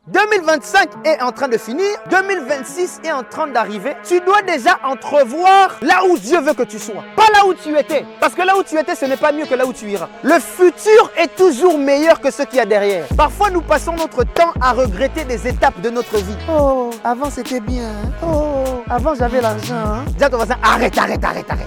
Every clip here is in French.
2025 est en train de finir, 2026 est en train d'arriver. Tu dois déjà entrevoir là où Dieu veut que tu sois. Pas là où tu étais. Parce que là où tu étais, ce n'est pas mieux que là où tu iras. Le futur est toujours meilleur que ce qu'il y a derrière. Parfois, nous passons notre temps à regretter des étapes de notre vie. Oh, avant c'était bien. Oh, avant j'avais l'argent. Dis à ton voisin, arrête.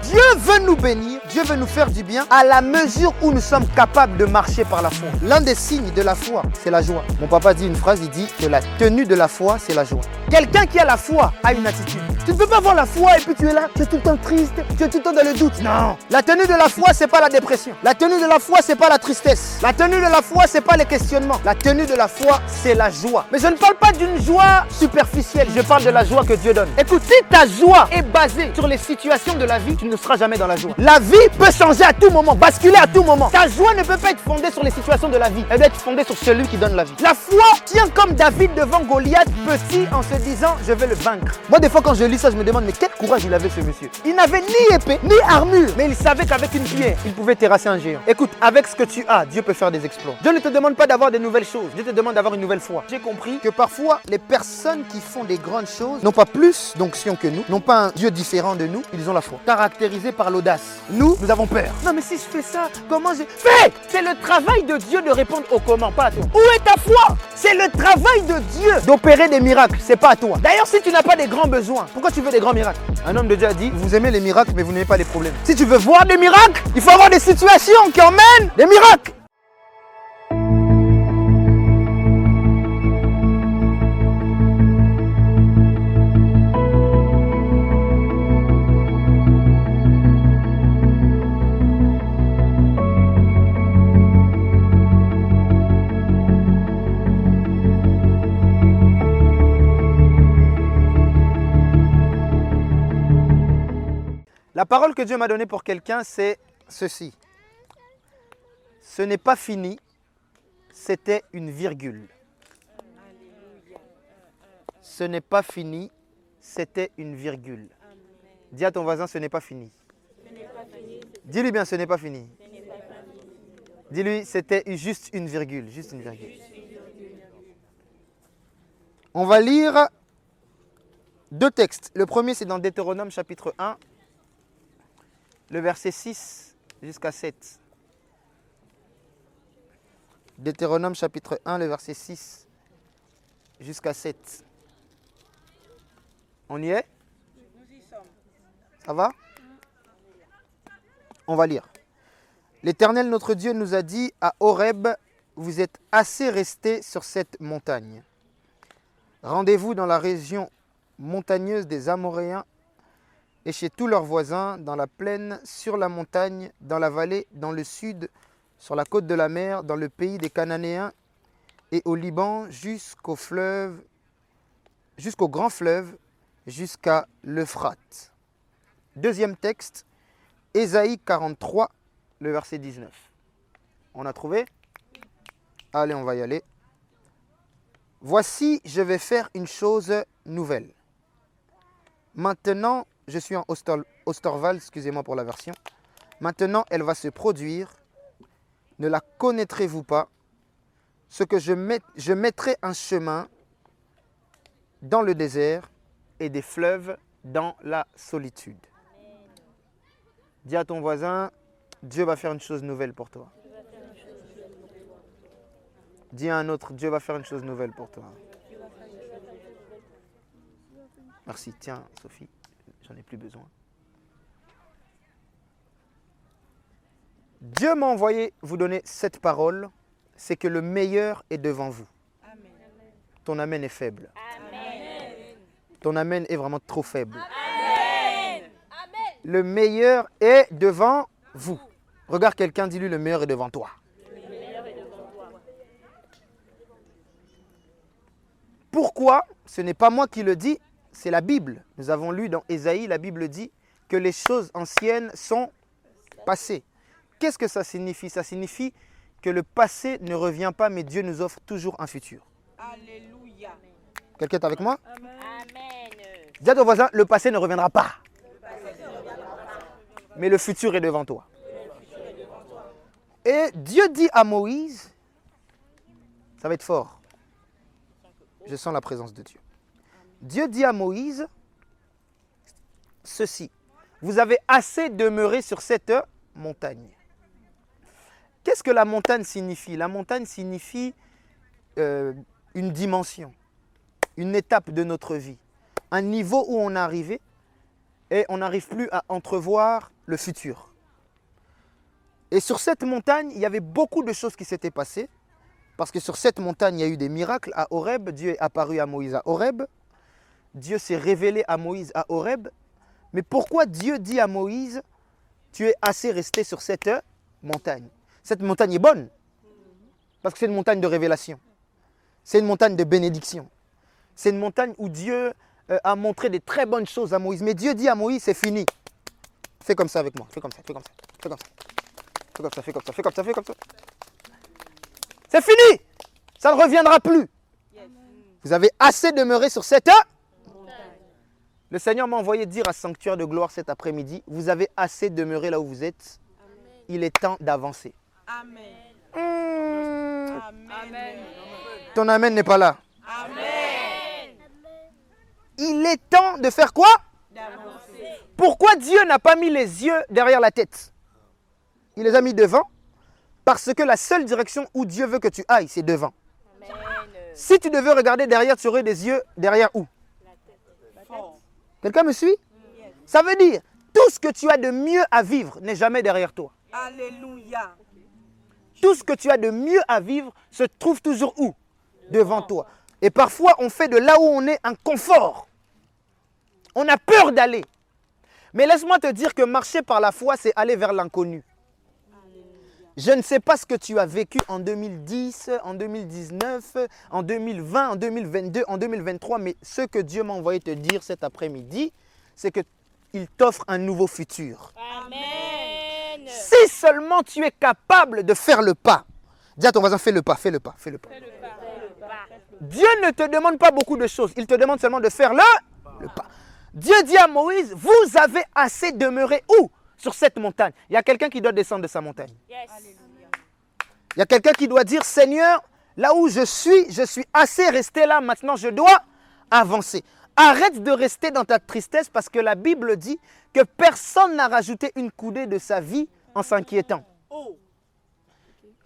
Dieu veut nous bénir, Dieu veut nous faire du bien à la mesure où nous sommes capables de marcher par la foi. L'un des signes de la foi, c'est la joie. Mon papa dit une phrase, il dit que la tenue de la foi, c'est la joie. Quelqu'un qui a la foi a une attitude. Tu ne peux pas avoir la foi et puis tu es là, tu es tout le temps triste, tu es tout le temps dans le doute. Non. La tenue de la foi, c'est pas la dépression. La tenue de la foi, c'est pas la tristesse. La tenue de la foi, c'est pas les questionnements. La tenue de la foi, c'est la joie. Mais je ne parle pas d'une joie superficielle, je parle de la joie que Dieu donne. Écoute, si ta joie est basée sur les situations de la vie, tu ne seras jamais dans la joie. La vie peut changer à tout moment, basculer à tout moment. Ta joie ne peut pas être fondée sur les situations de la vie. Elle doit être fondée sur celui qui donne la vie. La foi tient comme David devant Goliath, petit, en se disant, je vais le vaincre. Moi, des fois, quand je lis ça, je me demande, mais quel courage il avait ce monsieur. Il n'avait ni épée, ni armure, mais il savait qu'avec une pierre, il pouvait terrasser un géant. Écoute, avec ce que tu as, Dieu peut faire des exploits. Dieu ne te demande pas d'avoir de nouvelles choses. Dieu te demande d'avoir une nouvelle foi. J'ai compris que parfois, les personnes qui font des grandes choses n'ont pas plus d'onction que nous, n'ont pas un Dieu différent de nous, ils ont la foi. Caractérisée par l'audace. Nous avons peur. Non, mais si je fais ça, comment je... Fais! C'est le travail de Dieu de répondre au comment, pas à toi. Où est ta foi? C'est le travail de Dieu d'opérer des miracles, c'est pas à toi. D'ailleurs, si tu n'as pas des grands besoins, pourquoi tu veux des grands miracles? Un homme de Dieu a dit, vous aimez les miracles, mais vous n'aimez pas les problèmes. Si tu veux voir des miracles, il faut avoir des situations qui emmènent des miracles. La parole que Dieu m'a donnée pour quelqu'un, c'est ceci. Ce n'est pas fini, c'était une virgule. Ce n'est pas fini, c'était une virgule. Dis à ton voisin, ce n'est pas fini. Dis-lui bien, ce n'est pas fini. Dis-lui, c'était juste une virgule, juste une virgule. On va lire deux textes. Le premier, c'est dans Deutéronome chapitre 1. Le verset 6 jusqu'à 7. Deutéronome chapitre 1, le verset 6 jusqu'à 7. On y est? Nous y sommes. Ça va? On va lire. L'Éternel notre Dieu nous a dit à Horeb, vous êtes assez restés sur cette montagne. Rendez-vous dans la région montagneuse des Amoréens et chez tous leurs voisins, dans la plaine, sur la montagne, dans la vallée, dans le sud, sur la côte de la mer, dans le pays des Cananéens et au Liban, jusqu'au fleuve, jusqu'au grand fleuve, jusqu'à l'Euphrate. Deuxième texte, Ésaïe 43, le verset 19. On a trouvé? Allez, on va y aller. Voici, je vais faire une chose nouvelle. Maintenant, je suis en Osterwald, excusez-moi pour la version. Maintenant, elle va se produire. Ne la connaîtrez-vous pas? Ce que je mettrai un chemin dans le désert et des fleuves dans la solitude. Dis à ton voisin, Dieu va faire une chose nouvelle pour toi. Dis à un autre, Dieu va faire une chose nouvelle pour toi. Merci. Tiens, Sophie. J'en ai plus besoin. Dieu m'a envoyé vous donner cette parole, c'est que le meilleur est devant vous. Amen. Ton amen est faible. Amen. Ton amen est vraiment trop faible. Amen. Le meilleur est devant vous. Regarde quelqu'un, dis-lui, le meilleur est devant toi. Le meilleur est devant toi. Pourquoi? Ce n'est pas moi qui le dis, c'est la Bible. Nous avons lu dans Ésaïe, la Bible dit que les choses anciennes sont passées. Qu'est-ce que ça signifie? Ça signifie que le passé ne revient pas, mais Dieu nous offre toujours un futur. Alléluia. Quelqu'un est avec moi? Amen. Dis à ton voisin, le passé ne reviendra pas. Mais le futur est devant toi. Et Dieu dit à Moïse, ça va être fort. Je sens la présence de Dieu. Dieu dit à Moïse ceci. Vous avez assez demeuré sur cette montagne. Qu'est-ce que la montagne signifie? La montagne signifie une dimension, une étape de notre vie, un niveau où on est arrivé et on n'arrive plus à entrevoir le futur. Et sur cette montagne, il y avait beaucoup de choses qui s'étaient passées, parce que sur cette montagne, il y a eu des miracles à Horeb. Dieu est apparu à Moïse à Horeb. Dieu s'est révélé à Moïse à Horeb. Mais pourquoi Dieu dit à Moïse, tu es assez resté sur cette montagne? Cette montagne est bonne, parce que c'est une montagne de révélation. C'est une montagne de bénédiction. C'est une montagne où Dieu a montré des très bonnes choses à Moïse. Mais Dieu dit à Moïse, c'est fini. Fais comme ça avec moi. Fais comme ça, fais comme ça, fais comme ça. Fais comme ça, fais comme ça, fais comme ça, fais comme ça. C'est fini. Ça ne reviendra plus. Vous avez assez demeuré sur cette montagne. Le Seigneur m'a envoyé dire à Sanctuaire de Gloire cet après-midi, vous avez assez demeuré là où vous êtes. Amen. Il est temps d'avancer. Amen. Amen. Ton amen n'est pas là. Amen. Il est temps de faire quoi? D'avancer. Pourquoi Dieu n'a pas mis les yeux derrière la tête? Il les a mis devant. Parce que la seule direction où Dieu veut que tu ailles, c'est devant. Amen. Si tu devais regarder derrière, tu aurais des yeux derrière où? Quelqu'un me suit? Ça veut dire, tout ce que tu as de mieux à vivre n'est jamais derrière toi. Alléluia. Tout ce que tu as de mieux à vivre se trouve toujours où? Devant toi. Et parfois, on fait de là où on est un confort. On a peur d'aller. Mais laisse-moi te dire que marcher par la foi, c'est aller vers l'inconnu. Je ne sais pas ce que tu as vécu en 2010, en 2019, en 2020, en 2022, en 2023, mais ce que Dieu m'a envoyé te dire cet après-midi, c'est qu'il t'offre un nouveau futur. Amen. Si seulement tu es capable de faire le pas. Dis à ton voisin, fais le pas, fais le pas, fais le pas. Dieu ne te demande pas beaucoup de choses, il te demande seulement de faire le pas. Dieu dit à Moïse, vous avez assez demeuré où? Sur cette montagne. Il y a quelqu'un qui doit descendre de sa montagne. Yes. Il y a quelqu'un qui doit dire, Seigneur, là où je suis assez resté là, maintenant je dois avancer. Arrête de rester dans ta tristesse parce que la Bible dit que personne n'a rajouté une coudée de sa vie en s'inquiétant.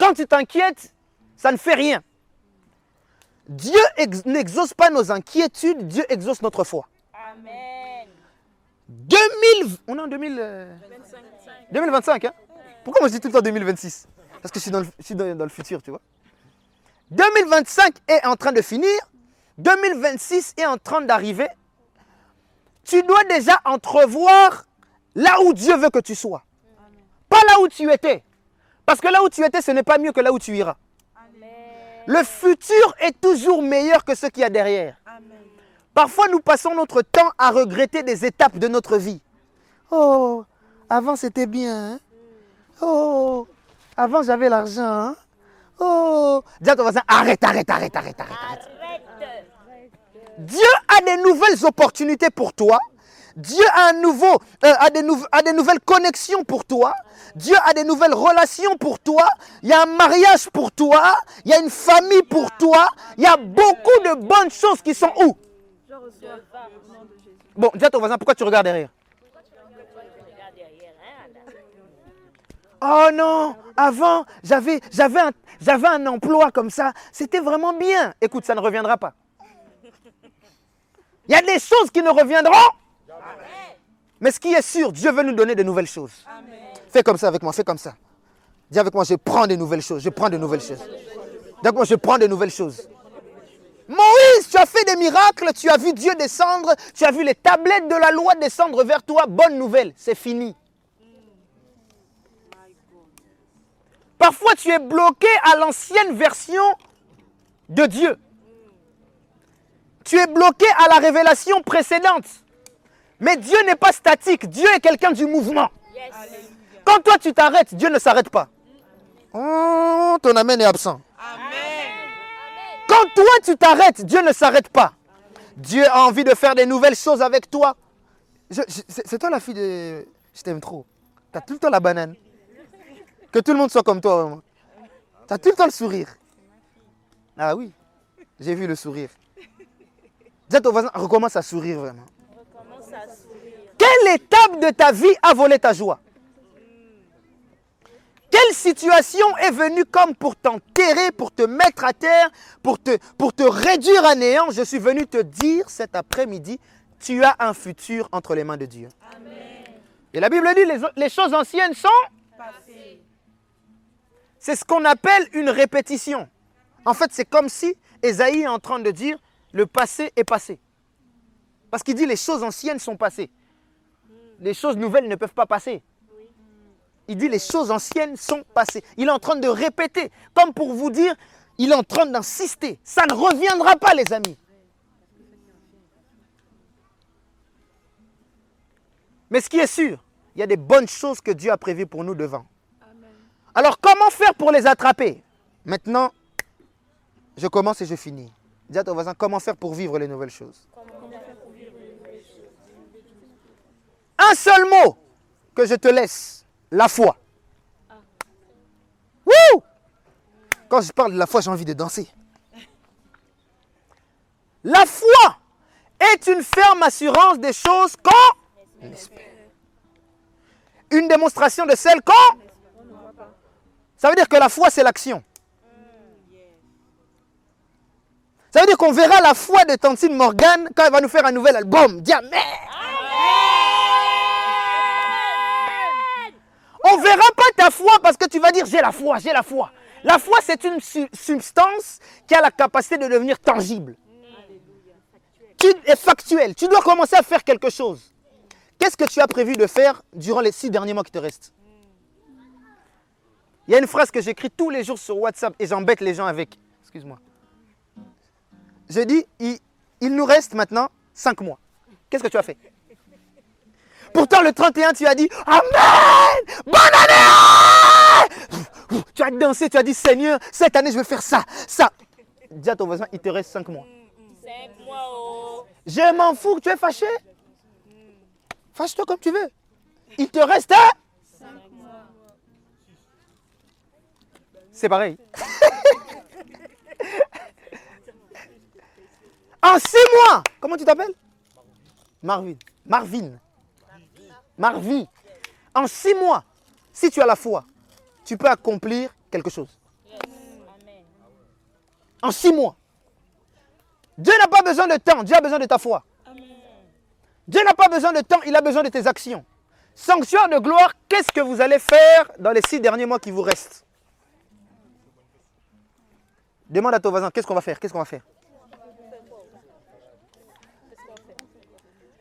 Quand tu t'inquiètes, ça ne fait rien. Dieu n'exauce pas nos inquiétudes, Dieu exauce notre foi. Amen. On est en 2025, hein? Pourquoi moi je dis tout le temps 2026? Parce que je suis dans le futur, tu vois. 2025 est en train de finir. 2026 est en train d'arriver. Tu dois déjà entrevoir là où Dieu veut que tu sois. Pas là où tu étais. Parce que là où tu étais, ce n'est pas mieux que là où tu iras. Le futur est toujours meilleur que ce qu'il y a derrière. Parfois, nous passons notre temps à regretter des étapes de notre vie. Oh, avant c'était bien. Hein? Oh, avant j'avais l'argent. Hein? Oh, dis à ton voisin, arrête. Dieu a des nouvelles opportunités pour toi. Dieu a des nouvelles connexions pour toi. Dieu a des nouvelles relations pour toi. Il y a un mariage pour toi. Il y a une famille pour toi. Il y a beaucoup de bonnes choses qui sont où? Bon, dis à ton voisin, pourquoi tu regardes derrière? Oh non, avant, j'avais un emploi comme ça. C'était vraiment bien. Écoute, ça ne reviendra pas. Il y a des choses qui ne reviendront. Mais ce qui est sûr, Dieu veut nous donner de nouvelles choses. Amen. Fais comme ça avec moi, fais comme ça. Dis avec moi, je prends de nouvelles choses, je prends de nouvelles choses. Dis avec moi, je prends de nouvelles choses. Moïse, tu as fait des miracles, tu as vu Dieu descendre, tu as vu les tablettes de la loi descendre vers toi. Bonne nouvelle, c'est fini. Parfois, tu es bloqué à l'ancienne version de Dieu. Tu es bloqué à la révélation précédente. Mais Dieu n'est pas statique. Dieu est quelqu'un du mouvement. Yes. Quand toi, tu t'arrêtes, Dieu ne s'arrête pas. Oh, ton amen est absent. Amen. Quand toi, tu t'arrêtes, Dieu ne s'arrête pas. Dieu a envie de faire des nouvelles choses avec toi. C'est toi la fille de... Je t'aime trop. Tu as tout le temps la banane. Que tout le monde soit comme toi. Tu as tout le temps le sourire. Ah oui, j'ai vu le sourire. Dis à ton voisin, recommence à sourire vraiment. Recommence à sourire. Quelle étape de ta vie a volé ta joie? Quelle situation est venue comme pour t'enterrer, pour te mettre à terre, pour te réduire à néant? Je suis venu te dire cet après-midi, tu as un futur entre les mains de Dieu. Amen. Et la Bible dit, les choses anciennes sont... Passé. C'est ce qu'on appelle une répétition. En fait, c'est comme si Ésaïe est en train de dire, le passé est passé. Parce qu'il dit, les choses anciennes sont passées. Les choses nouvelles ne peuvent pas passer. Il dit, les choses anciennes sont passées. Il est en train de répéter, comme pour vous dire, il est en train d'insister. Ça ne reviendra pas, les amis. Mais ce qui est sûr, il y a des bonnes choses que Dieu a prévues pour nous devant. Amen. Alors, comment faire pour les attraper? Maintenant, je commence et je finis. Dis à ton voisin, comment faire pour vivre les nouvelles choses? Un seul mot que je te laisse, la foi. Wouh! Quand je parle de la foi, j'ai envie de danser. La foi est une ferme assurance des choses qu'on espère. Une démonstration de celles qu'on... Ça veut dire que la foi, c'est l'action. Ça veut dire qu'on verra la foi de Tantine Morgane quand elle va nous faire un nouvel album. Dis amen. On ne verra pas ta foi parce que tu vas dire j'ai la foi, j'ai la foi. La foi, c'est une substance qui a la capacité de devenir tangible. Et factuelle. Tu dois commencer à faire quelque chose. Qu'est-ce que tu as prévu de faire durant les 6 derniers mois qui te restent? Il y a une phrase que j'écris tous les jours sur WhatsApp et j'embête les gens avec. Excuse-moi. Je dis, il nous reste maintenant 5 mois. Qu'est-ce que tu as fait? Pourtant, le 31, tu as dit, Amen! Bonne année! Tu as dansé, tu as dit, Seigneur, cette année, je vais faire ça, ça. Dis à ton voisin, il te reste 5 mois. 5 mois, oh. Je m'en fous, tu es fâché? Fâche-toi comme tu veux. Il te reste 5 mois. C'est pareil. En 6 mois, comment tu t'appelles? Marvin. En 6 mois, si tu as la foi, tu peux accomplir quelque chose. Amen. En 6 mois. Dieu n'a pas besoin de temps, Dieu a besoin de ta foi. Amen. Dieu n'a pas besoin de temps, il a besoin de tes actions. Sanctuaire de gloire, qu'est-ce que vous allez faire dans les 6 derniers mois qui vous restent? Demande à ton voisin, qu'est-ce qu'on va faire? Qu'est-ce qu'on va faire?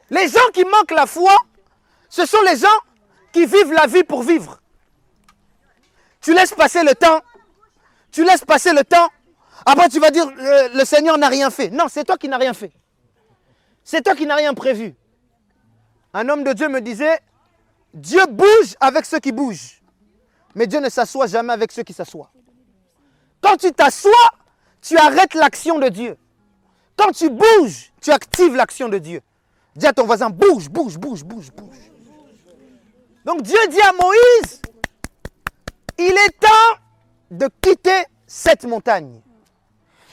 Les gens qui manquent la foi, ce sont les gens qui vivent la vie pour vivre. Tu laisses passer le temps. Tu laisses passer le temps. Après, tu vas dire, le Seigneur n'a rien fait. Non, c'est toi qui n'as rien fait. C'est toi qui n'as rien prévu. Un homme de Dieu me disait, Dieu bouge avec ceux qui bougent. Mais Dieu ne s'assoit jamais avec ceux qui s'assoient. Quand tu t'assois, tu arrêtes l'action de Dieu. Quand tu bouges, tu actives l'action de Dieu. Dis à ton voisin, bouge, bouge, bouge, bouge, bouge. Donc Dieu dit à Moïse, il est temps de quitter cette montagne.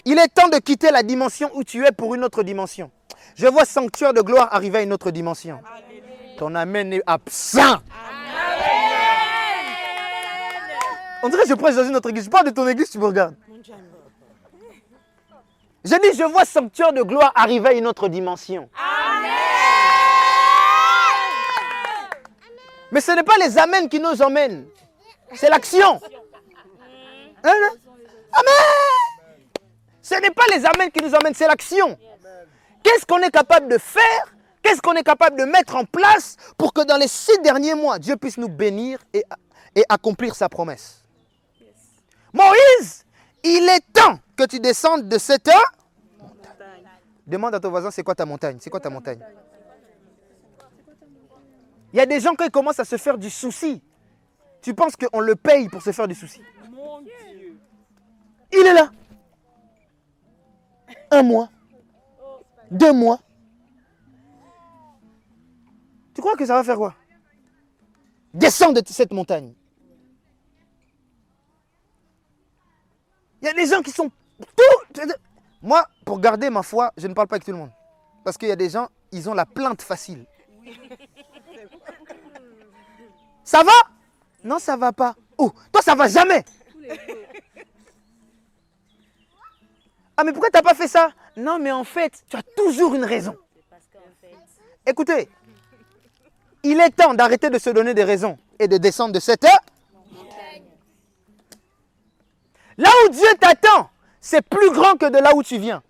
Il est temps de quitter la dimension où tu es pour une autre dimension. Je vois sanctuaire de gloire arriver à une autre dimension. Amen. Ton amen est absent. Amen. On dirait que je prêche dans une autre église. Je parle de ton église, tu me regardes. Je dis, je vois sanctuaire de gloire arriver à une autre dimension. Amen. Mais ce n'est pas les amens qui nous emmènent. C'est l'action. Amen. Ce n'est pas les amens qui nous emmènent, c'est l'action. Qu'est-ce qu'on est capable de faire? Qu'est-ce qu'on est capable de mettre en place pour que dans les 6 derniers mois, Dieu puisse nous bénir et accomplir sa promesse? Moïse, il est temps que tu descendes de cette montagne. Demande à ton voisin, c'est quoi ta montagne? C'est quoi ta montagne? Il y a des gens qui commencent à se faire du souci. Tu penses qu'on le paye pour se faire du souci? Mon Dieu. Il est là. 1 mois. 2 mois. Tu crois que ça va faire quoi? Descends de cette montagne. Il y a des gens qui sont... Moi, pour garder ma foi, je ne parle pas avec tout le monde. Parce qu'il y a des gens, ils ont la plainte facile. Ça va? Non, ça va pas. Oh, toi, ça va jamais. Ah, mais pourquoi tu n'as pas fait ça? Non, mais en fait, tu as toujours une raison. Parce qu'en fait, Écoutez, il est temps d'arrêter de se donner des raisons et de descendre de cette heure. Là où Dieu t'attend, c'est plus grand que de là où tu viens.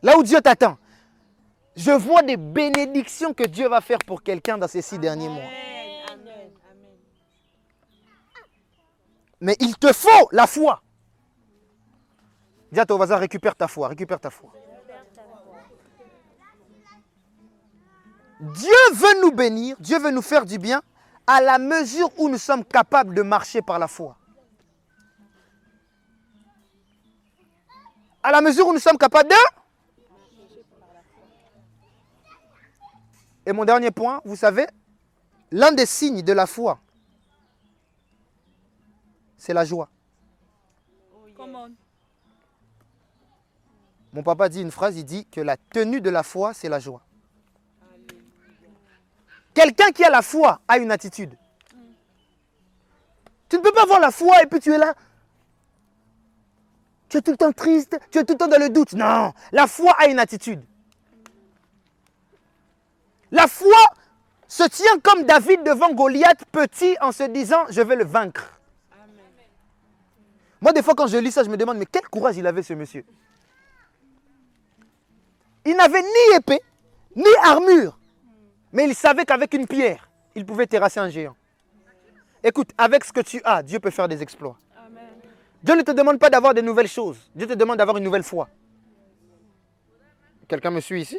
Là où Dieu t'attend. Je vois des bénédictions que Dieu va faire pour quelqu'un dans ces 6 derniers mois. Amen. Mais il te faut la foi. Dis à ton voisin, récupère ta foi, récupère ta foi. Dieu veut nous bénir, Dieu veut nous faire du bien à la mesure où nous sommes capables de marcher par la foi. À la mesure où nous sommes capables de... Et mon dernier point, vous savez, l'un des signes de la foi, c'est la joie. Come on. Mon papa dit une phrase, il dit que la tenue de la foi, c'est la joie. Quelqu'un qui a la foi a une attitude. Tu ne peux pas avoir la foi et puis tu es là. Tu es tout le temps triste, tu es tout le temps dans le doute. Non, la foi a une attitude. La foi se tient comme David devant Goliath, petit, en se disant, je vais le vaincre. Amen. Moi, des fois, quand je lis ça, je me demande, mais quel courage il avait, ce monsieur. Il n'avait ni épée, ni armure. Mais il savait qu'avec une pierre, il pouvait terrasser un géant. Écoute, avec ce que tu as, Dieu peut faire des exploits. Amen. Dieu ne te demande pas d'avoir de nouvelles choses. Dieu te demande d'avoir une nouvelle foi. Quelqu'un me suit ici?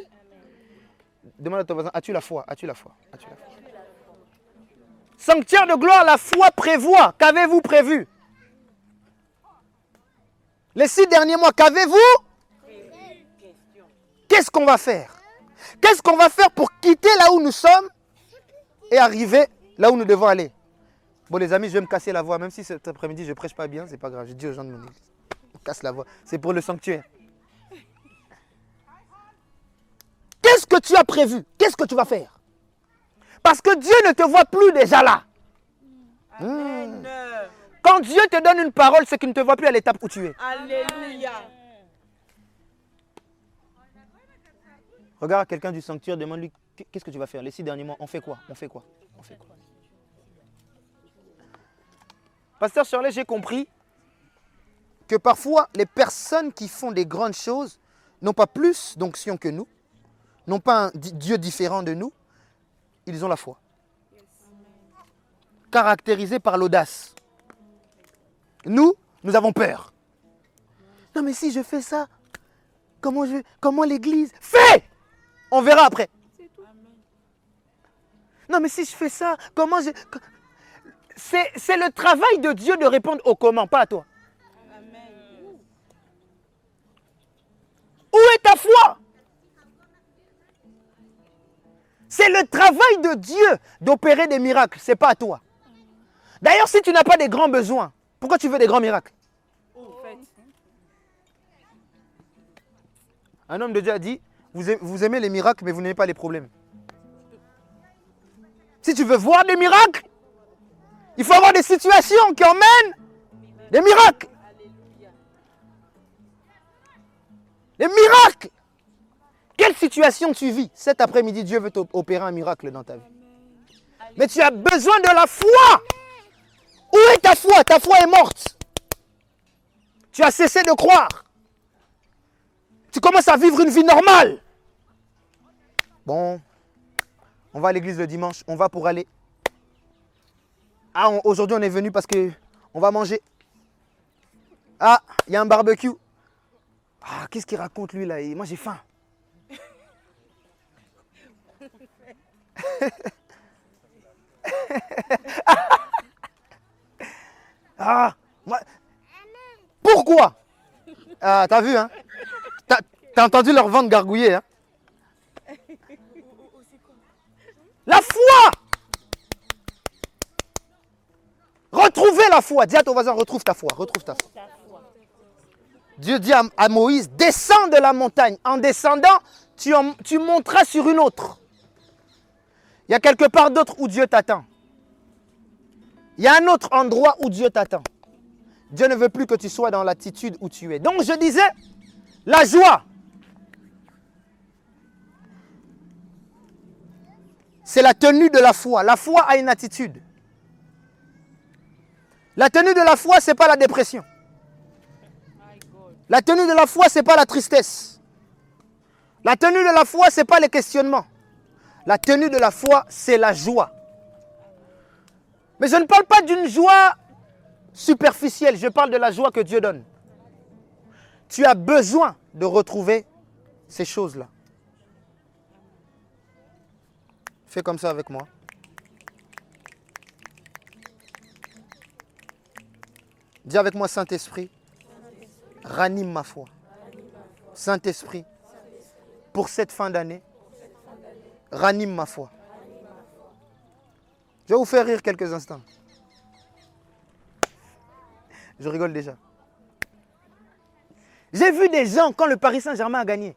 Demande à ton voisin, as-tu la foi? As-tu la foi? As-tu la foi? Sanctuaire de gloire, la foi prévoit. Qu'avez-vous prévu? Les 6 derniers mois, qu'avez-vous? Qu'est-ce qu'on va faire? Qu'est-ce qu'on va faire pour quitter là où nous sommes et arriver là où nous devons aller? Bon les amis, je vais me casser la voix, même si cet après-midi je ne prêche pas bien, c'est pas grave. Je dis aux gens de mon église, on casse la voix. C'est pour le sanctuaire. Qu'est-ce que tu as prévu? Qu'est-ce que tu vas faire? Parce que Dieu ne te voit plus déjà là. Amen. Quand Dieu te donne une parole, c'est qu'il ne te voit plus à l'étape où tu es. Alléluia. Regarde quelqu'un du sanctuaire, demande-lui, qu'est-ce que tu vas faire? Les 6 derniers mois, on fait quoi? On fait quoi? On fait quoi? Pasteur Shirley, j'ai compris que parfois, les personnes qui font des grandes choses n'ont pas plus d'onction que nous, n'ont pas un Dieu différent de nous, ils ont la foi. Caractérisée par l'audace. Nous avons peur. Non mais si je fais ça, comment l'église? Fais! On verra après. Non mais si je fais ça, comment je... C'est le travail de Dieu de répondre au comment, pas à toi. Amen. Où est ta foi? C'est le travail de Dieu d'opérer des miracles, ce n'est pas à toi. D'ailleurs, si tu n'as pas des grands besoins, pourquoi tu veux des grands miracles? Un homme de Dieu a dit, vous aimez les miracles, mais vous n'aimez pas les problèmes. Si tu veux voir des miracles, il faut avoir des situations qui emmènent des miracles. Des miracles. Quelle situation tu vis? Cet après-midi, Dieu veut opérer un miracle dans ta vie. Mais tu as besoin de la foi. Où est ta foi? Ta foi est morte. Tu as cessé de croire. Tu commences à vivre une vie normale. Bon, on va à l'église le dimanche. On va pour aller. Ah, aujourd'hui on est venu parce que on va manger. Ah, il y a un barbecue. Ah, qu'est-ce qu'il raconte lui là? Moi j'ai faim. Ah, moi... Pourquoi? Ah, t'as vu, hein? T'as entendu leur ventre gargouiller, hein? La foi! Retrouvez la foi. Dis à ton voisin, retrouve ta foi, retrouve ta foi. Dieu dit à Moïse, descends de la montagne. En descendant, tu monteras sur une autre. Il y a quelque part d'autre où Dieu t'attend. Il y a un autre endroit où Dieu t'attend. Dieu ne veut plus que tu sois dans l'attitude où tu es. Donc je disais, la joie, c'est la tenue de la foi. La foi a une attitude. La tenue de la foi, ce n'est pas la dépression. La tenue de la foi, ce n'est pas la tristesse. La tenue de la foi, ce n'est pas les questionnements. La tenue de la foi, c'est la joie. Mais je ne parle pas d'une joie superficielle, je parle de la joie que Dieu donne. Tu as besoin de retrouver ces choses-là. Fais comme ça avec moi. Dis avec moi, Saint-Esprit, ranime ma foi. Saint-Esprit, pour cette fin d'année, ranime ma foi. Je vais vous faire rire quelques instants. Je rigole déjà. J'ai vu des gens quand le Paris Saint-Germain a gagné.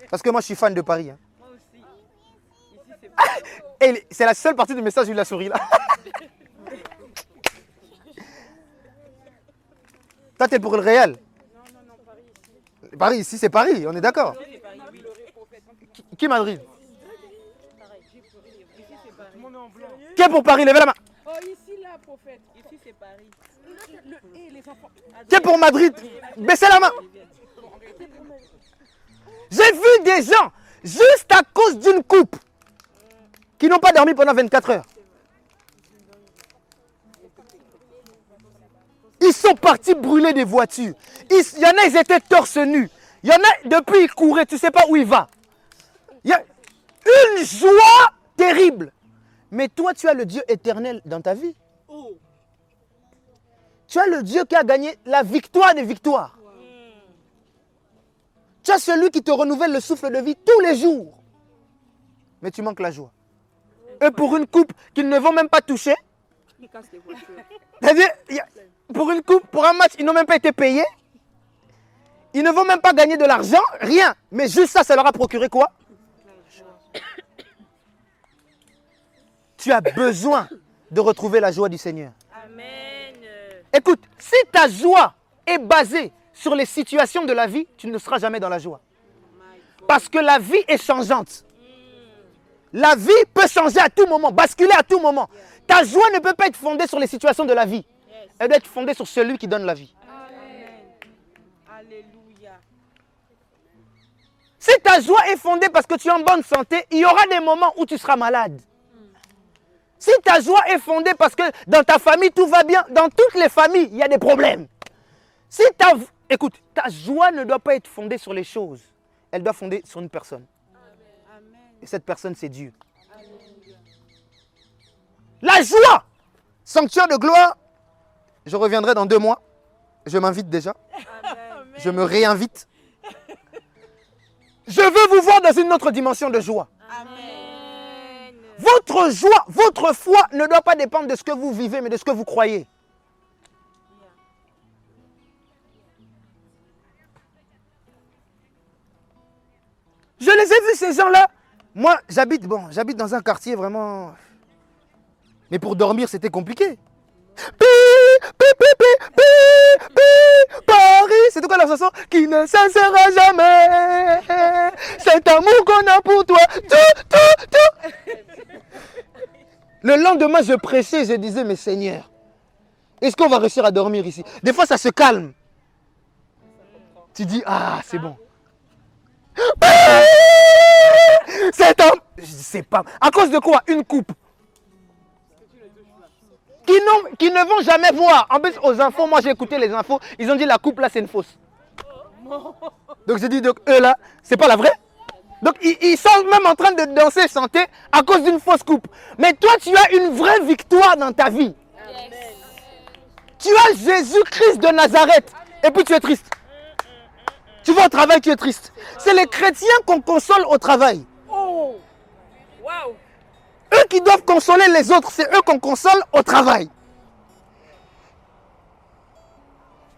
Parce que moi, je suis fan de Paris. Hein. Moi aussi. Ici, c'est pas... Et c'est la seule partie du message où il a souri là. Toi, t'es pour le Real. Non, Paris ici. Paris, ici, c'est Paris, on est d'accord. Ici, c'est Paris, oui. Qui Madrid? Ici, c'est Paris. Mon nom blanc. Qui est pour Paris? Levez la main. Oh, ici, là, prophète. Ici, c'est Paris. Les enfants. Qui est pour Madrid? Baissez la main. J'ai vu des gens, juste à cause d'une coupe, qui n'ont pas dormi pendant 24 heures. Ils sont partis brûler des voitures. Il y en a, ils étaient torse nus. Il y en a, depuis, ils couraient, tu ne sais pas où il va. Il y a une joie terrible. Mais toi, tu as le Dieu éternel dans ta vie. Tu as le Dieu qui a gagné la victoire des victoires. Tu as celui qui te renouvelle le souffle de vie tous les jours. Mais tu manques la joie. Eux, pour une coupe qu'ils ne vont même pas toucher. C'est-à-dire, pour une coupe, pour un match, ils n'ont même pas été payés. Ils ne vont même pas gagner de l'argent, rien. Mais juste ça, ça leur a procuré quoi? Tu as besoin de retrouver la joie du Seigneur. Amen. Écoute, si ta joie est basée sur les situations de la vie, tu ne seras jamais dans la joie. Parce que la vie est changeante. La vie peut changer à tout moment, basculer à tout moment. Ta joie ne peut pas être fondée sur les situations de la vie. Elle doit être fondée sur celui qui donne la vie. Amen. Alléluia. Si ta joie est fondée parce que tu es en bonne santé, il y aura des moments où tu seras malade. Si ta joie est fondée parce que dans ta famille tout va bien, dans toutes les familles, il y a des problèmes. Si écoute, ta joie ne doit pas être fondée sur les choses. Elle doit fonder sur une personne. Amen. Et cette personne, c'est Dieu. La joie, sanctuaire de gloire. Je reviendrai dans 2 mois. Je m'invite déjà. Amen. Je me réinvite. Je veux vous voir dans une autre dimension de joie. Amen. Votre joie, votre foi ne doit pas dépendre de ce que vous vivez, mais de ce que vous croyez. Je les ai vus, ces gens-là. Moi, j'habite dans un quartier vraiment... Mais pour dormir, c'était compliqué. Paris, c'est quoi la chanson? Qui ne cessera jamais. Cet amour qu'on a pour toi. Tout. Le lendemain, je prêchais, je disais, mais Seigneur, est-ce qu'on va réussir à dormir ici? Des fois, ça se calme. Tu dis, ah, c'est bon. C'est un... Je sais pas. À cause de quoi? Une coupe. Qui ne vont jamais voir. En plus, aux infos, moi j'ai écouté les infos, ils ont dit la coupe là, c'est une fausse. Donc j'ai dit, donc eux là, c'est pas la vraie. Donc ils sont même en train de danser, chanter à cause d'une fausse coupe. Mais toi, tu as une vraie victoire dans ta vie. Amen. Tu as Jésus-Christ de Nazareth. Et puis tu es triste. Tu vas au travail, tu es triste. C'est les chrétiens qu'on console au travail. Oh! Waouh! Eux qui doivent consoler les autres, c'est eux qu'on console au travail.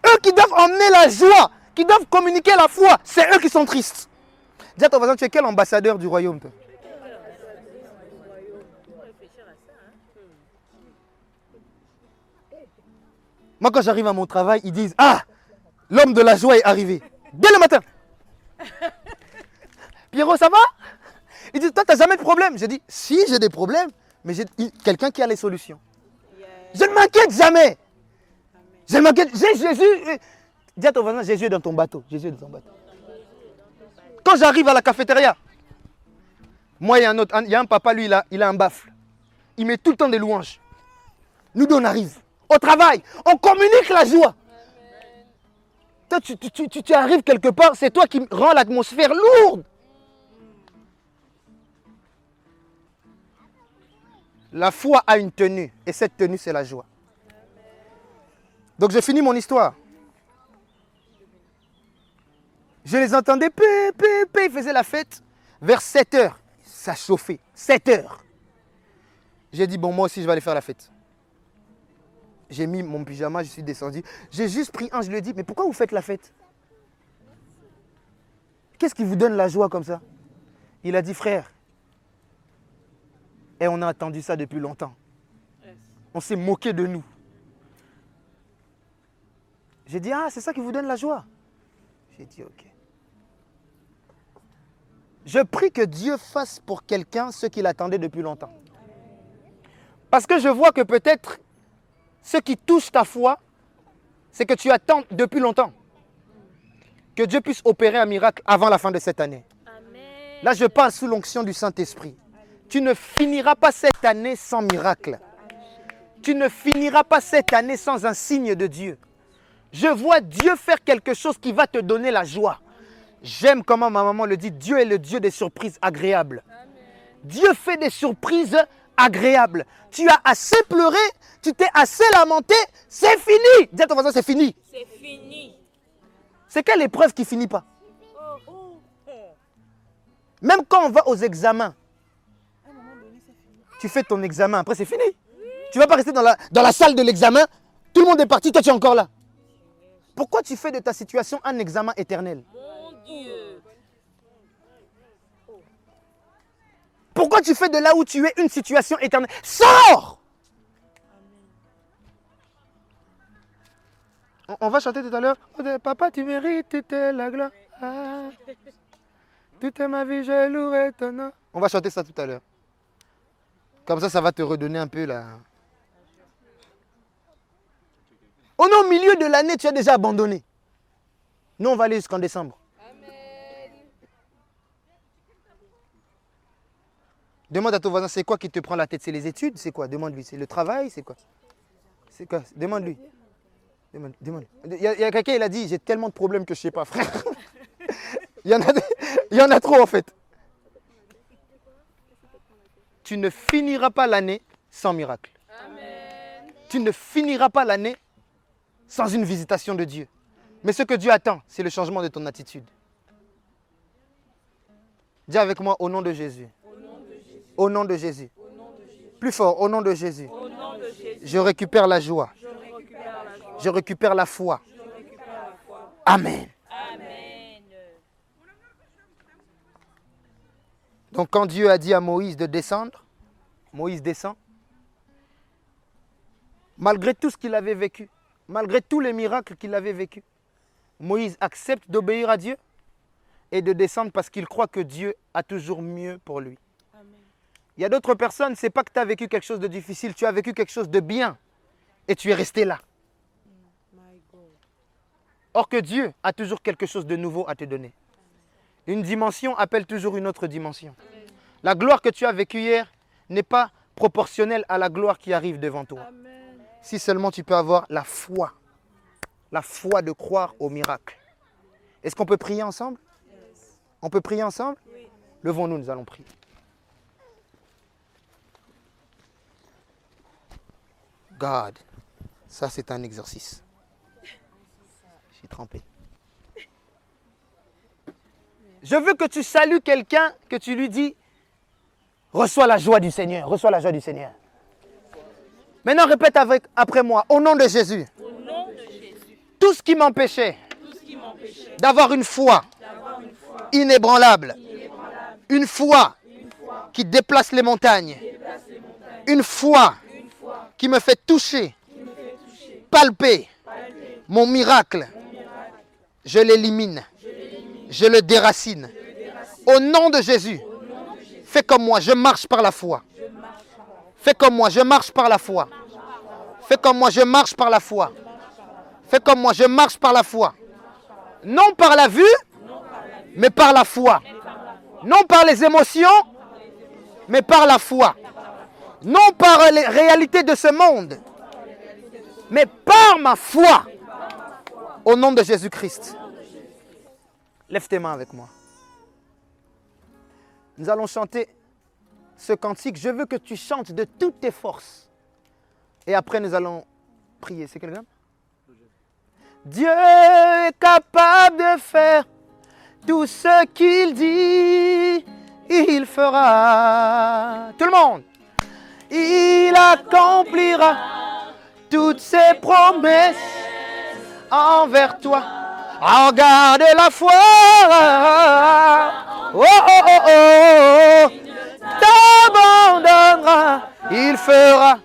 eux qui doivent emmener la joie, qui doivent communiquer la foi, c'est eux qui sont tristes. Dis à ton voisin, tu es quel ambassadeur du royaume, toi? Moi, quand j'arrive à mon travail, ils disent, ah, l'homme de la joie est arrivé. Dès le matin. Pierrot, ça va? Ils disent, toi, tu n'as jamais de problème. J'ai dit, si, j'ai des problèmes, mais j'ai quelqu'un qui a les solutions. Je ne m'inquiète jamais. Je ne m'inquiète. J'ai Jésus. Dis à ton voisin, Jésus est dans ton bateau. Jésus est dans ton bateau. Quand j'arrive à la cafétéria, moi, il y a un papa, lui, il a un baffle. Il met tout le temps des louanges. Nous deux, on arrive. Au travail, on communique la joie. Toi, tu arrives quelque part, c'est toi qui rends l'atmosphère lourde. La foi a une tenue, et cette tenue, c'est la joie. Donc, je finis mon histoire. Je les entendais, ils faisaient la fête. Vers 7 h, ça chauffait. 7 h. J'ai dit, bon, moi aussi, je vais aller faire la fête. J'ai mis mon pyjama, je suis descendu. J'ai juste pris un, je lui ai dit, mais pourquoi vous faites la fête? Qu'est-ce qui vous donne la joie comme ça? Il a dit, frère, et on a attendu ça depuis longtemps. On s'est moqué de nous. J'ai dit, ah, c'est ça qui vous donne la joie? J'ai dit, ok. Je prie que Dieu fasse pour quelqu'un ce qu'il attendait depuis longtemps. Parce que je vois que peut-être ce qui touche ta foi, c'est que tu attends depuis longtemps que Dieu puisse opérer un miracle avant la fin de cette année. Amen. Là, je parle sous l'onction du Saint-Esprit. Tu ne finiras pas cette année sans miracle. Tu ne finiras pas cette année sans un signe de Dieu. Je vois Dieu faire quelque chose qui va te donner la joie. J'aime comment ma maman le dit, Dieu est le Dieu des surprises agréables. Amen. Dieu fait des surprises agréables. Tu as assez pleuré, tu t'es assez lamenté, c'est fini. Dis à ton voisin, c'est fini. C'est fini. C'est quelle épreuve qui ne finit pas? Même quand on va aux examens, tu fais ton examen, après c'est fini. Tu ne vas pas rester dans la salle de l'examen, tout le monde est parti, toi tu es encore là. Pourquoi tu fais de ta situation un examen éternel? Mon Dieu. Pourquoi tu fais de là où tu es une situation éternelle? Sors! On va chanter tout à l'heure. Papa, tu mérites toute la gloire. Toute ma vie, je louerai ton nom. On va chanter ça tout à l'heure. Comme ça va te redonner un peu la... On est au milieu de l'année, tu as déjà abandonné. Nous, on va aller jusqu'en décembre. Amen. Demande à ton voisin, c'est quoi qui te prend la tête? C'est les études? C'est quoi? Demande-lui. C'est le travail? C'est quoi? C'est quoi? Demande-lui. Demande. Il y a quelqu'un, il a dit, j'ai tellement de problèmes que je ne sais pas, frère. il y en a trop, en fait. Tu ne finiras pas l'année sans miracle. Amen. Tu ne finiras pas l'année sans une visitation de Dieu. Mais ce que Dieu attend, c'est le changement de ton attitude. Dis avec moi, au nom de Jésus. Au nom de Jésus. Au nom de Jésus. Plus fort, au nom de Jésus. Au nom de Jésus. Je récupère la joie. Je récupère la foi. Amen. Amen. Donc quand Dieu a dit à Moïse de descendre, Moïse descend. Malgré tout ce qu'il avait vécu, malgré tous les miracles qu'il avait vécus, Moïse accepte d'obéir à Dieu et de descendre parce qu'il croit que Dieu a toujours mieux pour lui. Amen. Il y a d'autres personnes, ce n'est pas que tu as vécu quelque chose de difficile, tu as vécu quelque chose de bien et tu es resté là. Or que Dieu a toujours quelque chose de nouveau à te donner. Une dimension appelle toujours une autre dimension. La gloire que tu as vécue hier n'est pas proportionnelle à la gloire qui arrive devant toi. Amen. Si seulement tu peux avoir la foi de croire au miracle. Est-ce qu'on peut prier ensemble? Yes. On peut prier ensemble? Oui. Levons-nous, nous allons prier. God, ça c'est un exercice. Je suis trempé. Je veux que tu salues quelqu'un, que tu lui dis, reçois la joie du Seigneur, reçois la joie du Seigneur. Maintenant répète après moi, au nom de Jésus. Au nom de Jésus. Tout ce qui m'empêchait d'avoir une foi inébranlable, une foi qui déplace les montagnes, une foi qui me fait toucher, palper mon miracle, je l'élimine, je le déracine. Au nom de Jésus, fais comme moi, je marche par la foi. Fais comme moi, je marche par la foi. Fais comme moi, je marche par la foi. Fais comme moi, je marche par la foi. Non par la vue, mais par la foi. Non par les émotions, mais par la foi. Non par les réalités de ce monde, mais par ma foi. Au nom de Jésus-Christ. Lève tes mains avec moi. Nous allons chanter ce cantique. Je veux que tu chantes de toutes tes forces. Et après, nous allons prier. C'est quelqu'un? Dieu est capable de faire tout ce qu'il dit, il fera. Tout le monde. Il accomplira toutes ses promesses envers toi. En garde la foi. Oh, oh, oh, oh. T'abandonnera. Il fera.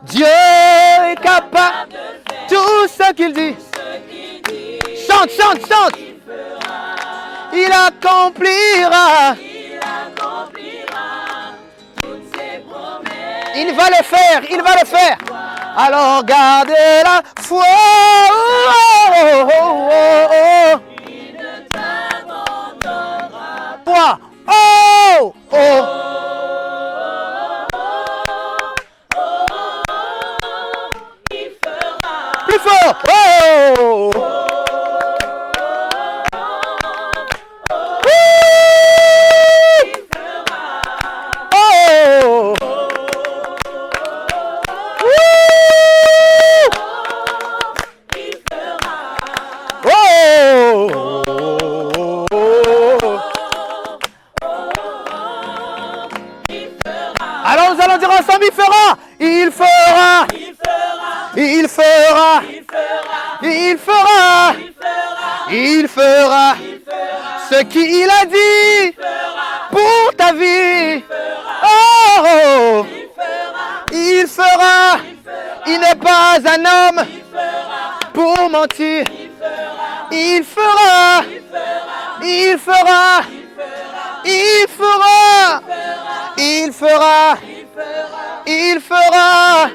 Dieu est capable de tout ce qu'il dit. Chante, chante, chante. Il accomplira. Toutes ses promesses. Il va le faire, il va le faire. Alors gardez la foi. Oh, oh, oh, oh. Il ne t'abandonnera pas. Oh, oh. Il fera. Plus fort. Oh. Alors nous allons dire ensemble, il fera, il fera, il fera, il fera, il fera ce qu'il a dit pour ta vie. Oh, il fera, il n'est pas un homme pour mentir. Il fera, il fera, il fera, il fera, il fera,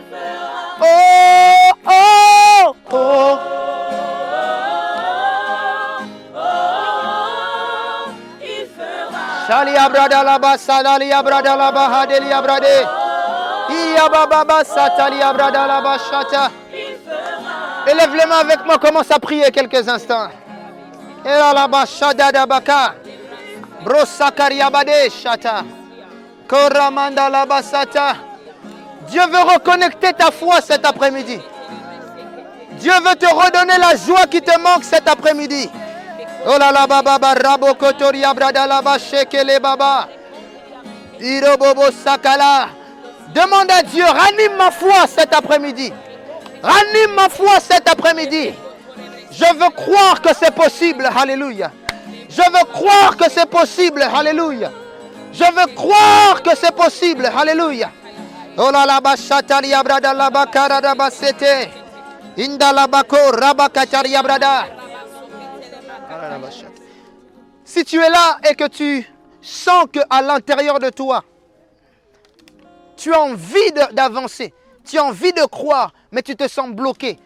oh, oh, oh. Shali abrada la basa, dali abrada la baha, deli abrade. Iya baba basa, tali abrada la bashata. Élève les mains avec moi, commence à prier quelques instants. Ela la bashada da baka. Brosakari abade shata. Koramanda la basata. Dieu veut reconnecter ta foi cet après-midi. Dieu veut te redonner la joie qui te manque cet après-midi. Oh là là baba rabo kotori abrada la bashekele baba. Irobobo sakala. Demande à Dieu, ranime ma foi cet après-midi. Ranime ma foi cet après-midi. Je veux croire que c'est possible. Alléluia. Je veux croire que c'est possible. Alléluia. Je veux croire que c'est possible. Alléluia. Oh là là bashatari abrada la bakara da basete. Inda la bako rabakatari abrada. Si tu es là et que tu sens que à l'intérieur de toi, tu as envie d'avancer, tu as envie de croire, mais tu te sens bloqué,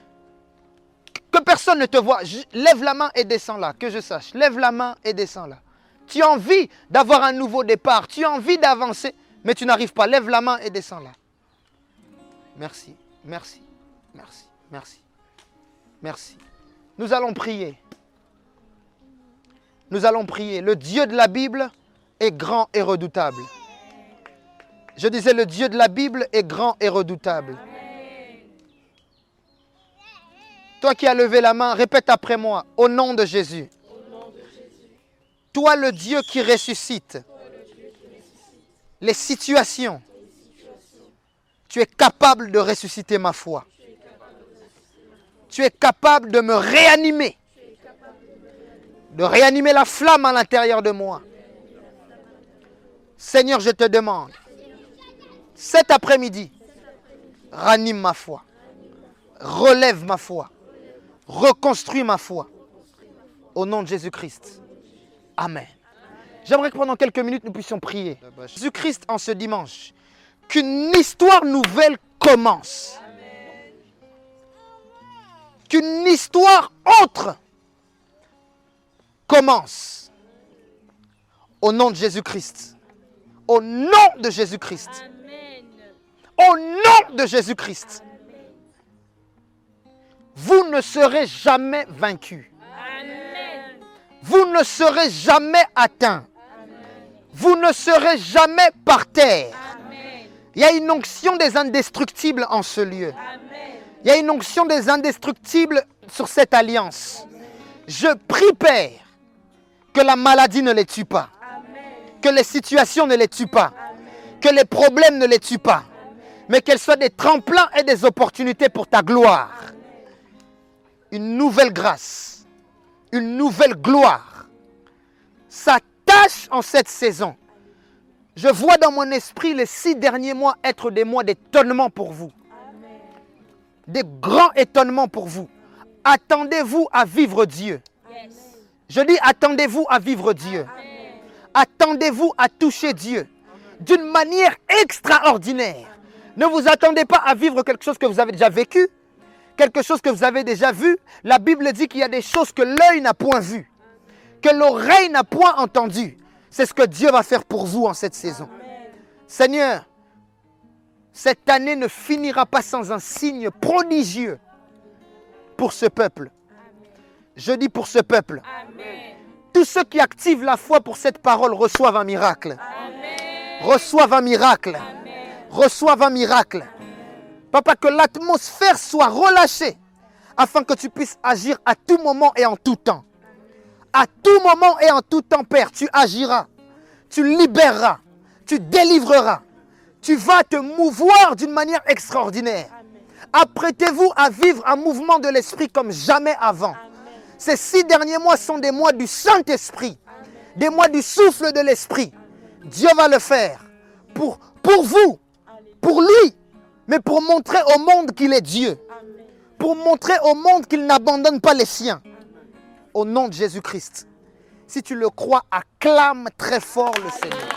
que personne ne te voit, lève la main et descends là, que je sache. Lève la main et descends là. Tu as envie d'avoir un nouveau départ, tu as envie d'avancer, mais tu n'arrives pas. Lève la main et descends là. Merci, merci, merci, merci, merci. Nous allons prier. Nous allons prier. Le Dieu de la Bible est grand et redoutable. Je disais, le Dieu de la Bible est grand et redoutable. Toi qui as levé la main, répète après moi, au nom de Jésus. Toi le Dieu qui ressuscite les situations, tu es capable de ressusciter ma foi. Tu es capable de me réanimer. De réanimer la flamme à l'intérieur de moi. Seigneur, je te demande, cet après-midi, ranime ma foi. Relève ma foi. Reconstruis ma foi. Au nom de Jésus-Christ. Amen. J'aimerais que pendant quelques minutes, nous puissions prier. Jésus-Christ en ce dimanche. Qu'une histoire nouvelle commence. Qu'une histoire autre commence. Au nom de Jésus-Christ. Au nom de Jésus-Christ. Au nom de Jésus-Christ. Vous ne serez jamais vaincus. Vous ne serez jamais atteints. Vous ne serez jamais par terre. Il y a une onction des indestructibles en ce lieu. Il y a une onction des indestructibles sur cette alliance. Je prie, Père, que la maladie ne les tue pas. Que les situations ne les tuent pas. Que les problèmes ne les tuent pas. Mais qu'elles soient des tremplins et des opportunités pour ta gloire. Une nouvelle grâce. Une nouvelle gloire. S'attache en cette saison. Je vois dans mon esprit les 6 derniers mois être des mois d'étonnement pour vous. Des grands étonnements pour vous. Attendez-vous à vivre Dieu. Je dis attendez-vous à vivre Dieu. Attendez-vous à toucher Dieu d'une manière extraordinaire. Ne vous attendez pas à vivre quelque chose que vous avez déjà vécu, quelque chose que vous avez déjà vu. La Bible dit qu'il y a des choses que l'œil n'a point vues, que l'oreille n'a point entendues. C'est ce que Dieu va faire pour vous en cette saison. Seigneur, cette année ne finira pas sans un signe prodigieux pour ce peuple. Je dis pour ce peuple. Tous ceux qui activent la foi pour cette parole reçoivent un miracle. Reçoivent un miracle. Reçoivent un miracle. Papa, que l'atmosphère soit relâchée afin que tu puisses agir à tout moment et en tout temps. À tout moment et en tout temps, Père, tu agiras. Tu libéreras. Tu délivreras. Tu vas te mouvoir d'une manière extraordinaire. Apprêtez-vous à vivre un mouvement de l'Esprit comme jamais avant. Ces 6 derniers mois sont des mois du Saint-Esprit. Des mois du souffle de l'Esprit. Dieu va le faire. Pour vous. Pour lui. Mais pour montrer au monde qu'il est Dieu. Pour montrer au monde qu'il n'abandonne pas les siens. Au nom de Jésus-Christ. Si tu le crois, acclame très fort le Seigneur.